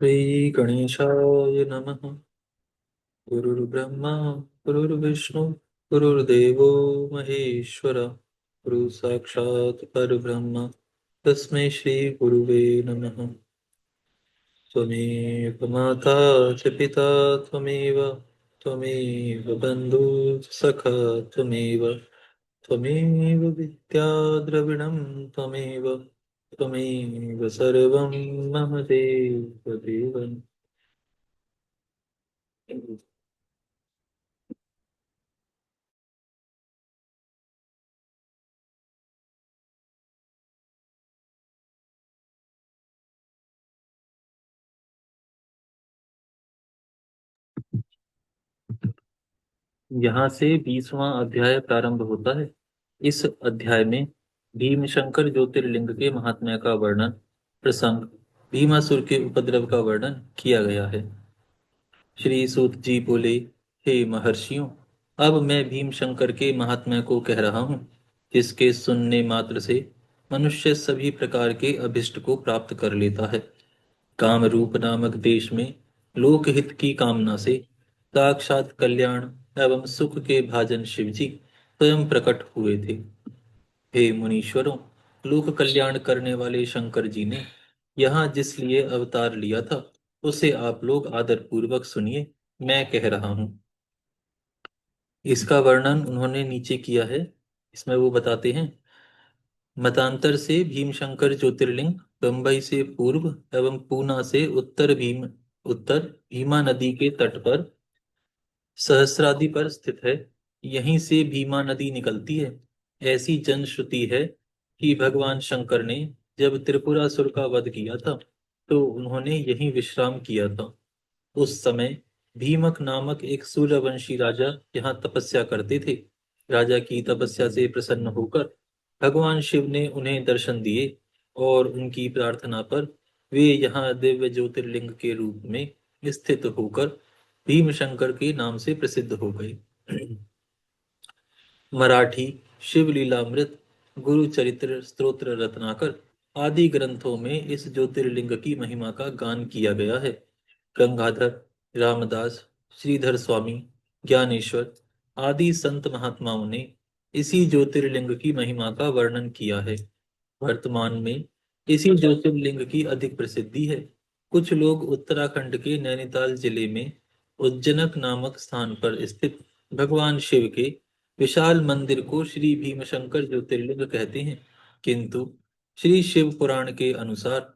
श्री गणेशाय नमः। गुरुर्ब्रह्मा गुरुर्विष्णु गुरुर्देवो महेश्वर गुरु साक्षात् परब्रह्म तस्मै श्री गुरुवे नमः। त्वमेव माता च पिता त्वमेव त्वमेव बन्धुः सखा त्वमेव त्वमेव विद्या द्रविणं त्वमेव त्वमेव सर्वं मम देव देव। यहाँ से 20वां अध्याय प्रारंभ होता है। इस अध्याय में भीमशंकर ज्योतिर्लिंग के महात्म्य का वर्णन, प्रसंग, भीमासुर के उपद्रव का वर्णन किया गया है। श्री सूत जी बोले, हे महर्षियों, अब मैं भीमशंकर के महात्म्य को कह रहा हूँ, जिसके सुनने मात्र से मनुष्य सभी प्रकार के अभिष्ट को प्राप्त कर लेता है। कामरूप नामक देश में लोकहित की कामना से साक्षात कल्याण एवं सुख के भाजन शिव जी स्वयं प्रकट हुए थे। हे मुनीश्वरों, लोक कल्याण करने वाले शंकर जी ने यहाँ जिस लिए अवतार लिया था, उसे आप लोग आदर पूर्वक सुनिए। मैं कह रहा हूँ। इसका वर्णन उन्होंने नीचे किया है। इसमें वो बताते हैं, मतांतर से भीमशंकर ज्योतिर्लिंग बंबई से पूर्व एवं पूना से उत्तर भीमा नदी के तट पर सहस्रादि पर स्थित है। यहीं से भीमा नदी निकलती है। ऐसी जनश्रुति है कि भगवान शंकर ने जब त्रिपुरासुर का वध किया था, तो उन्होंने यहीं विश्राम किया था। उस समय भीमक नामक एक सूर्यवंशी राजा यहाँ तपस्या करते थे। राजा की तपस्या से प्रसन्न होकर भगवान शिव ने उन्हें दर्शन दिए और उनकी प्रार्थना पर वे यहाँ दिव्य ज्योतिर्लिंग के रूप में स्थित होकर भीमशंकर के नाम से प्रसिद्ध हो गए। मराठी शिवलीलामृत, गुरु चरित्र स्तोत्र रत्नाकर आदि ग्रंथों में इस ज्योतिर्लिंग की महिमा का गान किया गया है। गंगाधर, रामदास, श्रीधर स्वामी, ज्ञानेश्वर आदि संत महात्माओं ने इसी ज्योतिर्लिंग की महिमा का वर्णन किया है। वर्तमान में इसी ज्योतिर्लिंग की अधिक प्रसिद्धि है। कुछ लोग उत्तराखंड के नैनीताल जिले में उज्जनक नामक स्थान पर स्थित भगवान शिव के विशाल मंदिर को श्री भीमशंकर ज्योतिर्लिंग कहते हैं, किंतु श्री शिव पुराण के अनुसार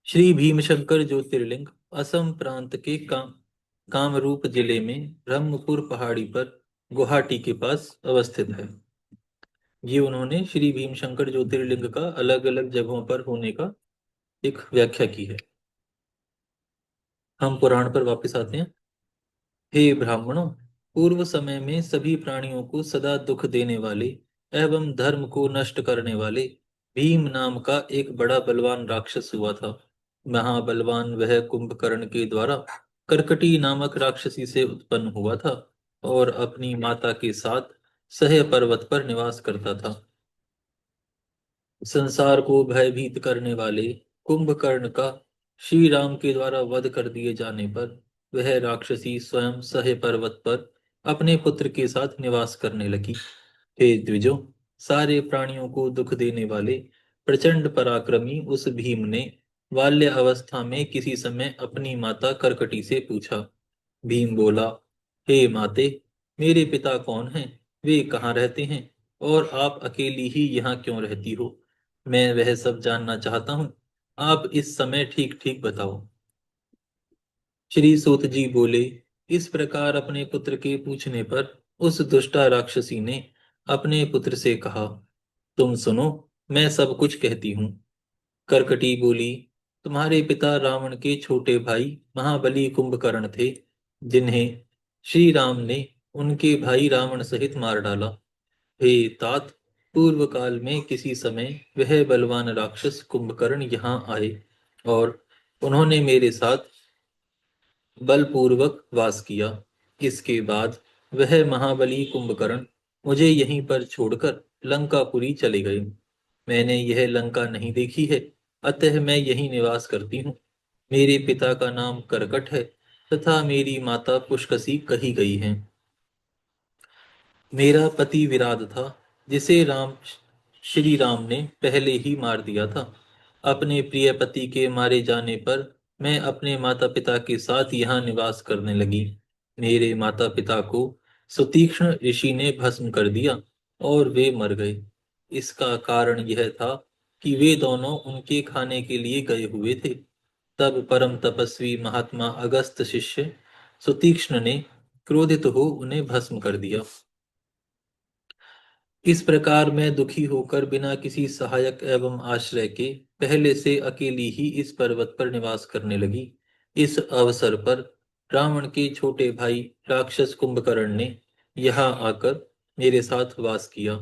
श्री भीमशंकर ज्योतिर्लिंग असम प्रांत के कामरूप जिले में ब्रह्मपुर पहाड़ी पर गुवाहाटी के पास अवस्थित है। ये उन्होंने श्री भीमशंकर ज्योतिर्लिंग का अलग अलग जगहों पर होने का एक व्याख्या की है। हम पुराण पर वापस आते हैं। हे ब्राह्मणों, पूर्व समय में सभी प्राणियों को सदा दुख देने वाले एवं धर्म को नष्ट करने वाले भीम नाम का एक बड़ा बलवान राक्षस हुआ था। महाबलवान वह कुंभकर्ण के द्वारा करकटी नामक राक्षसी से उत्पन्न हुआ था और अपनी माता के साथ सह पर्वत पर निवास करता था। संसार को भयभीत करने वाले कुंभकर्ण का श्री राम के द्वारा वध कर दिए जाने पर वह राक्षसी स्वयं सहे पर्वत पर अपने पुत्र के साथ निवास करने लगी। हे द्विजों, सारे प्राणियों को दुख देने वाले प्रचंड पराक्रमी उस भीम ने बाल्य अवस्था में किसी समय अपनी माता करकटी से पूछा। भीम बोला, हे माते, मेरे पिता कौन हैं? वे कहाँ रहते हैं? और आप अकेली ही यहाँ क्यों रहती हो? मैं वह सब जानना चाहता हूँ। आप इस समय ठीक ठीक बताओ। श्री सूत जी बोले, इस प्रकार अपने पुत्र के पूछने पर उस दुष्टा राक्षसी ने अपने पुत्र से कहा, तुम सुनो, मैं सब कुछ कहती हूँ। करकटी बोली, तुम्हारे पिता रावण के छोटे भाई महाबली कुंभकर्ण थे, जिन्हें श्री राम ने उनके भाई रावण सहित मार डाला। हे तात, पूर्व काल में किसी समय वह बलवान राक्षस कुंभकर्ण यहाँ आए और उन्होंने मेरे साथ बलपूर्वक वास किया। इसके बाद वह महाबली कुंभकर्ण मुझे यहीं पर छोड़कर लंकापुरी चले गए। मैंने यह लंका नहीं देखी है, अतः मैं यहीं निवास करती हूँ। मेरे पिता का नाम करकट है तथा मेरी माता पुष्कसी कही गई है। मेरा पति विराट था, जिसे श्री राम ने पहले ही मार दिया था। अपने प्रिय पति के मारे जाने पर मैं अपने माता पिता के साथ यहाँ निवास करने लगी। मेरे माता पिता को सुतीक्ष्ण ऋषि ने भस्म कर दिया और वे मर गए। इसका कारण यह था कि वे दोनों उनके खाने के लिए गए हुए थे। तब परम तपस्वी महात्मा अगस्त शिष्य सुतीक्ष्ण ने क्रोधित हो उन्हें भस्म कर दिया। इस प्रकार मैं दुखी होकर बिना किसी सहायक एवं आश्रय के पहले से अकेली ही इस पर्वत पर निवास करने लगी। इस अवसर पर रावण के छोटे भाई राक्षस कुंभकर्ण ने यहाँ आकर मेरे साथ वास किया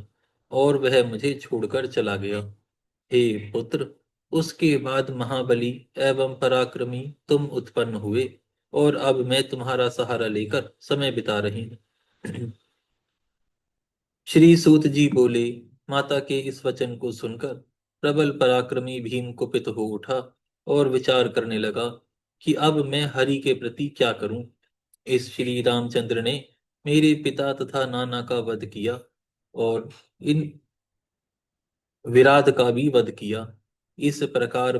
और वह मुझे छोड़कर चला गया। हे पुत्र, उसके बाद महाबली एवं पराक्रमी तुम उत्पन्न हुए और अब मैं तुम्हारा सहारा लेकर समय बिता रही हूँ। श्री सूत जी बोले। माता के इस वचन को सुनकर प्रबल पराक्रमी भीम कुपित हो उठा और विचार करने लगा कि अब मैं हरि के प्रति क्या करूं। इस श्री रामचंद्र ने मेरे पिता तथा नाना का वध किया और इन विराध का भी वध किया। इस प्रकार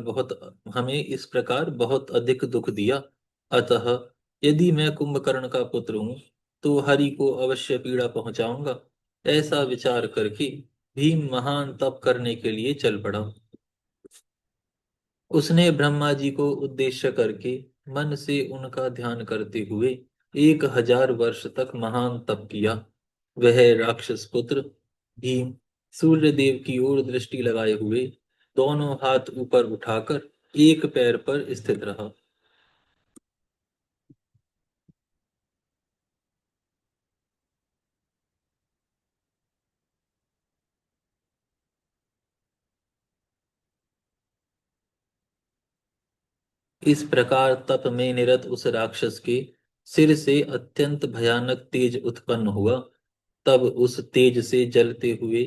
बहुत अधिक दुख दिया। अतः यदि मैं कुंभकर्ण का पुत्र हूं तो हरि को अवश्य पीड़ा पहुंचाऊंगा। ऐसा विचार करके भीम महान तप करने के लिए चल पड़ा। उसने ब्रह्मा जी को उद्देश्य करके मन से उनका ध्यान करते हुए 1000 वर्ष तक महान तप किया। वह राक्षस पुत्र भीम सूर्य देव की ओर दृष्टि लगाए हुए दोनों हाथ ऊपर उठाकर एक पैर पर स्थित रहा। इस प्रकार तप में निरत उस राक्षस के सिर से अत्यंत भयानक तेज उत्पन्न हुआ। तब उस तेज से जलते हुए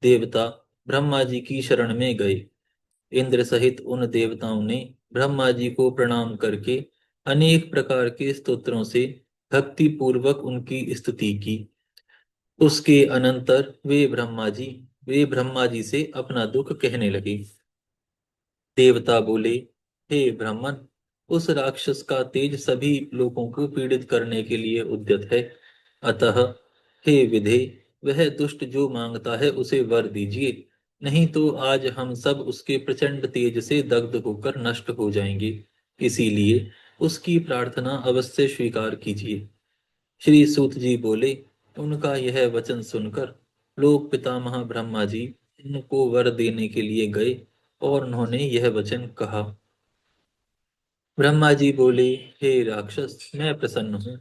देवता ब्रह्मा जी की शरण में गए। इंद्र सहित उन देवताओं ने ब्रह्मा जी को प्रणाम करके अनेक प्रकार के स्तोत्रों से भक्ति पूर्वक उनकी स्तुति की। उसके अनंतर वे ब्रह्मा जी से अपना दुख कहने लगे। देवता बोले, हे ब्राह्मण, उस राक्षस का तेज सभी लोगों को पीड़ित करने के लिए उद्यत है। अतः हे विधे, वह दुष्ट जो मांगता है उसे वर दीजिए, नहीं तो आज हम सब उसके प्रचंड तेज से दग्ध होकर नष्ट हो जाएंगे। इसीलिए उसकी प्रार्थना अवश्य स्वीकार कीजिए। श्री सूत जी बोले। उनका यह वचन सुनकर लोक पितामह ब्रह्मा जी उनको वर देने के लिए गए और उन्होंने यह वचन कहा। ब्रह्मा जी बोले, हे राक्षस, मैं प्रसन्न हूँ।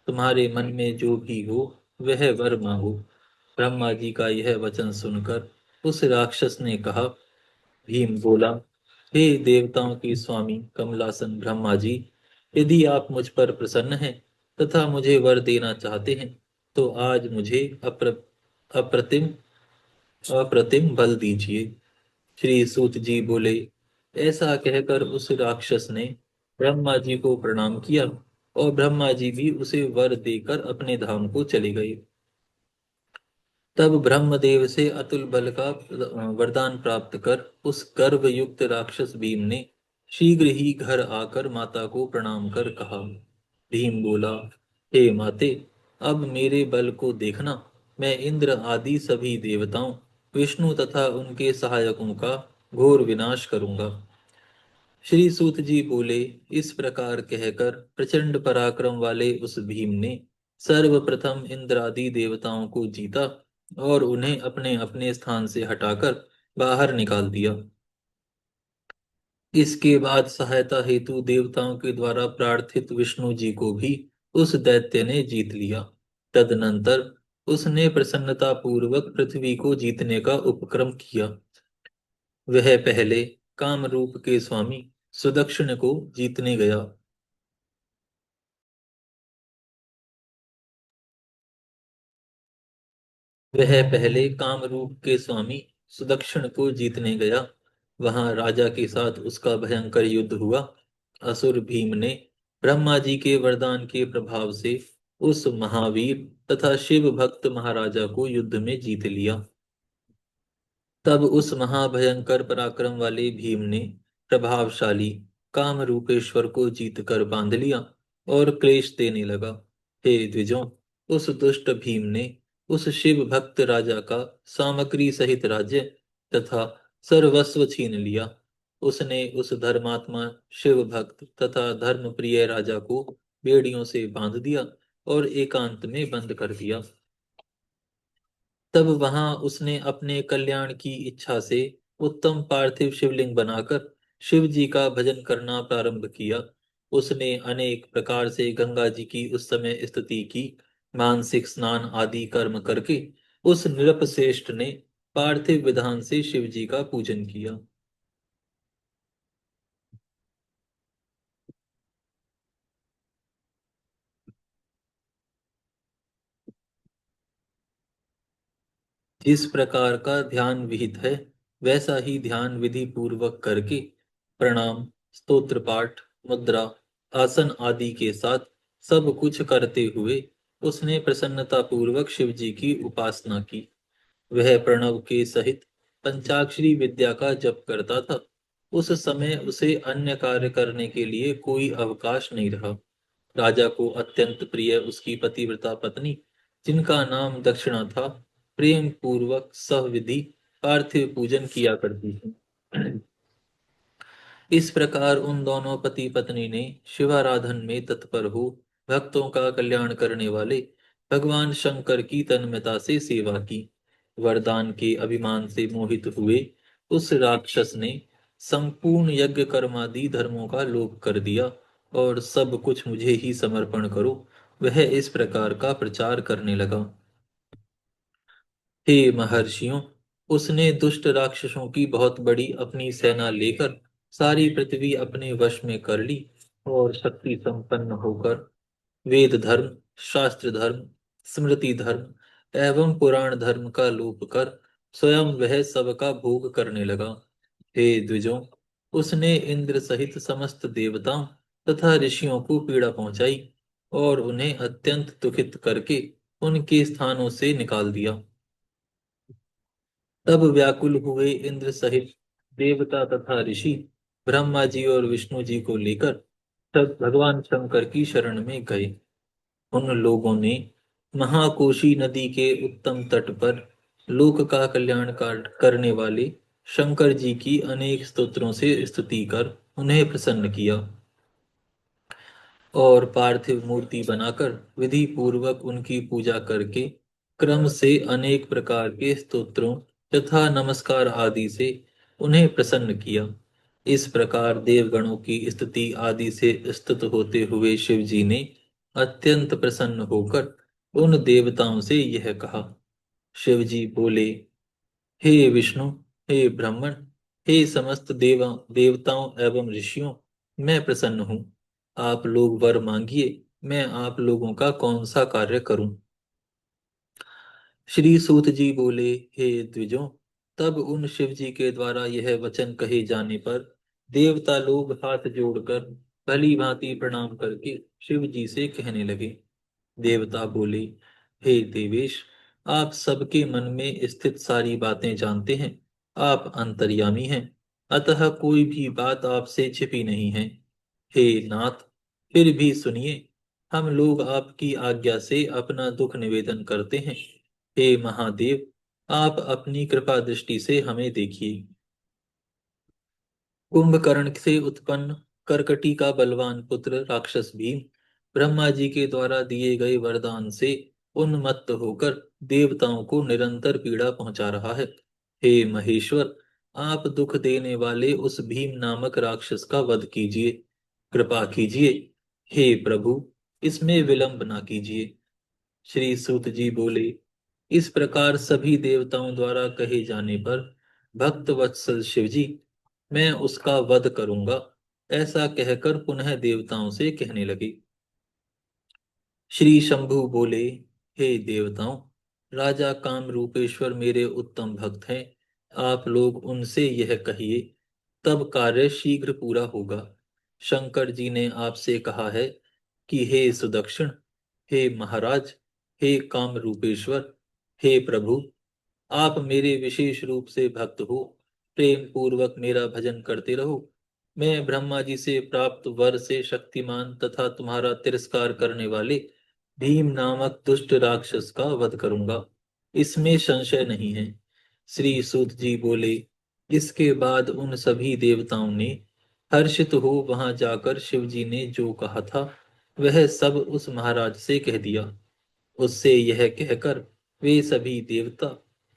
तुम्हारे मन में जो भी हो वह वर मांगो। ब्रह्मा जी का यह वचन सुनकर उस राक्षस ने कहा। भीम बोला, हे देवताओं के स्वामी कमलासन ब्रह्मा जी, यदि आप मुझ पर प्रसन्न हैं तथा मुझे वर देना चाहते हैं तो आज मुझे अप्रतिम अप्रतिम बल दीजिए। श्री सूत जी बोले। ऐसा कहकर उस राक्षस ने ब्रह्मा जी को प्रणाम किया और ब्रह्मा जी भी उसे वर देकर अपने धाम को चले गए। तब ब्रह्मदेव से अतुल बल का वरदान प्राप्त कर उस गर्भ युक्त राक्षस भीम ने शीघ्र ही घर आकर माता को प्रणाम कर कहा। भीम बोला, हे माते, अब मेरे बल को देखना। मैं इंद्र आदि सभी देवताओं, विष्णु तथा उनके सहायकों का घोर विनाश करूंगा। श्री सूत जी बोले। इस प्रकार कहकर प्रचंड पराक्रम वाले उस भीम ने सर्वप्रथम इंद्रादि देवताओं को जीता और उन्हें अपने अपने स्थान से हटाकर बाहर निकाल दिया। इसके बाद सहायता हेतु देवताओं के द्वारा प्रार्थित विष्णु जी को भी उस दैत्य ने जीत लिया। तदनंतर उसने प्रसन्नता पूर्वक पृथ्वी को जीतने का उपक्रम किया। वह पहले कामरूप के स्वामी सुदक्षिण को जीतने गया। वह पहले कामरूप के स्वामी सुदक्षिण को जीतने गया। वहां राजा के साथ उसका भयंकर युद्ध हुआ। असुर भीम ने ब्रह्मा जी के वरदान के प्रभाव से उस महावीर तथा शिव भक्त महाराजा को युद्ध में जीत लिया। तब उस महाभयंकर पराक्रम वाले भीम ने प्रभावशाली काम रूपेश्वर को जीतकर बांध लिया और क्लेश देने लगा। हे द्विजों, उस दुष्ट भीम ने उस शिव भक्त राजा का सामग्री सहित राज्य तथा सर्वस्व छीन लिया। उसने उस धर्मात्मा शिव भक्त तथा धर्म प्रिय राजा को बेड़ियों से बांध दिया और एकांत में बंद कर दिया। तब वहां उसने अपने कल्याण की इच्छा से उत्तम पार्थिव शिवलिंग बनाकर शिव जी का भजन करना प्रारंभ किया। उसने अनेक प्रकार से गंगा जी की उस समय स्तुति की। मानसिक स्नान आदि कर्म करके उस नृपश्रेष्ठ ने पार्थिव विधान से शिव जी का पूजन किया। जिस प्रकार का ध्यान विहित है, वैसा ही ध्यान विधि पूर्वक करके प्रणाम, स्तोत्र पाठ, मुद्रा, आसन आदि के साथ सब कुछ करते हुए उसने प्रसन्नता पूर्वक शिव जी की उपासना की। वह प्रणव के सहित पंचाक्षरी विद्या का जप करता था। उस समय उसे अन्य कार्य करने के लिए कोई अवकाश नहीं रहा। राजा को अत्यंत प्रिय उसकी पतिव्रता पत्नी, जिनका नाम दक्षिणा था, प्रेम पूर्वक सहविधि पार्थिव पूजन किया करती थी। इस प्रकार उन दोनों पति पत्नी ने शिवाराधन में तत्पर हो भक्तों का कल्याण करने वाले भगवान शंकर की तन्मयता से सेवा की। वरदान के अभिमान से मोहित हुए उस राक्षस ने संपूर्ण यज्ञ कर्मादि धर्मों का लोप कर दिया और सब कुछ मुझे ही समर्पण करो, वह इस प्रकार का प्रचार करने लगा। हे महर्षियों, उसने दुष्ट राक्षसों की बहुत बड़ी अपनी सेना लेकर सारी पृथ्वी अपने वश में कर ली और शक्ति संपन्न होकर वेद धर्म, शास्त्र धर्म, स्मृति धर्म एवं पुराण धर्म का लोप कर स्वयं वह सबका भोग करने लगा। हे द्विजों, उसने इंद्र सहित समस्त देवताओं तथा ऋषियों को पीड़ा पहुंचाई और उन्हें अत्यंत दुखित करके उनके स्थानों से निकाल दिया। तब व्याकुल हुए इंद्र सहित देवता तथा ऋषि ब्रह्मा जी और विष्णु जी को लेकर तब भगवान शंकर की शरण में गए। उन लोगों ने महाकोशी नदी के उत्तम तट पर लोक का कल्याण करने वाले शंकर जी की अनेक स्तोत्रों से स्तुति कर उन्हें प्रसन्न किया और पार्थिव मूर्ति बनाकर विधि पूर्वक उनकी पूजा करके क्रम से अनेक प्रकार के स्तोत्रों तथा नमस्कार आदि से उन्हें प्रसन्न किया। इस प्रकार देवगणों की स्तुति आदि से स्तुत होते हुए शिव जी ने अत्यंत प्रसन्न होकर उन देवताओं से यह कहा। शिव जी बोले, हे विष्णु, हे ब्राह्मण, हे समस्त देवताओं एवं ऋषियों, मैं प्रसन्न हूँ। आप लोग वर मांगिए, मैं आप लोगों का कौन सा कार्य करूं। श्री सूत जी बोले, हे द्विजों, तब उन शिव जी के द्वारा यह वचन कहे जाने पर देवता लोग हाथ जोड़कर भली भांति प्रणाम करके शिव जी से कहने लगे। देवता बोले, हे देवेश, आप सबके मन में स्थित सारी बातें जानते हैं। आप अंतर्यामी हैं, अतः कोई भी बात आपसे छिपी नहीं है। हे नाथ, फिर भी सुनिए, हम लोग आपकी आज्ञा से अपना दुख निवेदन करते हैं। हे महादेव, आप अपनी कृपा दृष्टि से हमें देखिए। कुंभकर्ण से उत्पन्न करकटी का बलवान पुत्र राक्षस भीम ब्रह्मा जी के द्वारा दिए गए वरदान से उन्मत्त होकर देवताओं को निरंतर पीड़ा पहुंचा रहा है। हे महेश्वर, आप दुख देने वाले उस भीम नामक राक्षस का वध कीजिए, कृपा कीजिए। हे प्रभु, इसमें विलंब ना कीजिए। श्री सूत जी बोले, इस प्रकार सभी देवताओं द्वारा कहे जाने पर भक्त वत्सल शिव जी, मैं उसका वध करूंगा, ऐसा कहकर पुनः देवताओं से कहने लगे। श्री शंभु बोले, हे देवताओं, राजा काम रूपेश्वर मेरे उत्तम भक्त हैं। आप लोग उनसे यह कहिए, तब कार्य शीघ्र पूरा होगा। शंकर जी ने आपसे कहा है कि हे सुदक्षिण, हे महाराज, हे काम रूपेश्वर, हे प्रभु, आप मेरे विशेष रूप से भक्त हो, प्रेम पूर्वक मेरा भजन करते रहो। मैं ब्रह्मा जी से प्राप्त वर से शक्तिमान तथा तुम्हारा तिरस्कार करने वाले भीम नामक दुष्ट राक्षस का वध करूंगा, इसमें संशय नहीं है। श्री सूत जी बोले। इसके बाद उन सभी देवताओं ने हर्षित हो वहां जाकर शिव जी ने जो कहा था वह सब उस महाराज से कह दिया। उससे यह कहकर वे सभी देवता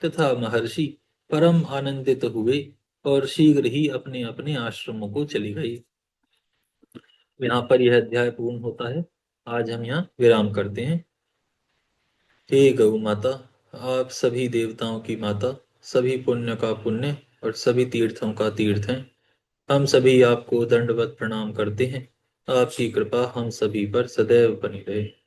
तथा महर्षि परम आनंदित हुए और शीघ्र ही अपने अपने आश्रमों को चले गए। यहाँ पर यह अध्याय पूर्ण होता है। आज हम यहाँ विराम करते हैं। हे गौ माता, आप सभी देवताओं की माता, सभी पुण्य का पुण्य और सभी तीर्थों का तीर्थ हैं। हम सभी आपको दंडवत प्रणाम करते हैं। आपकी कृपा हम सभी पर सदैव बनी रहे।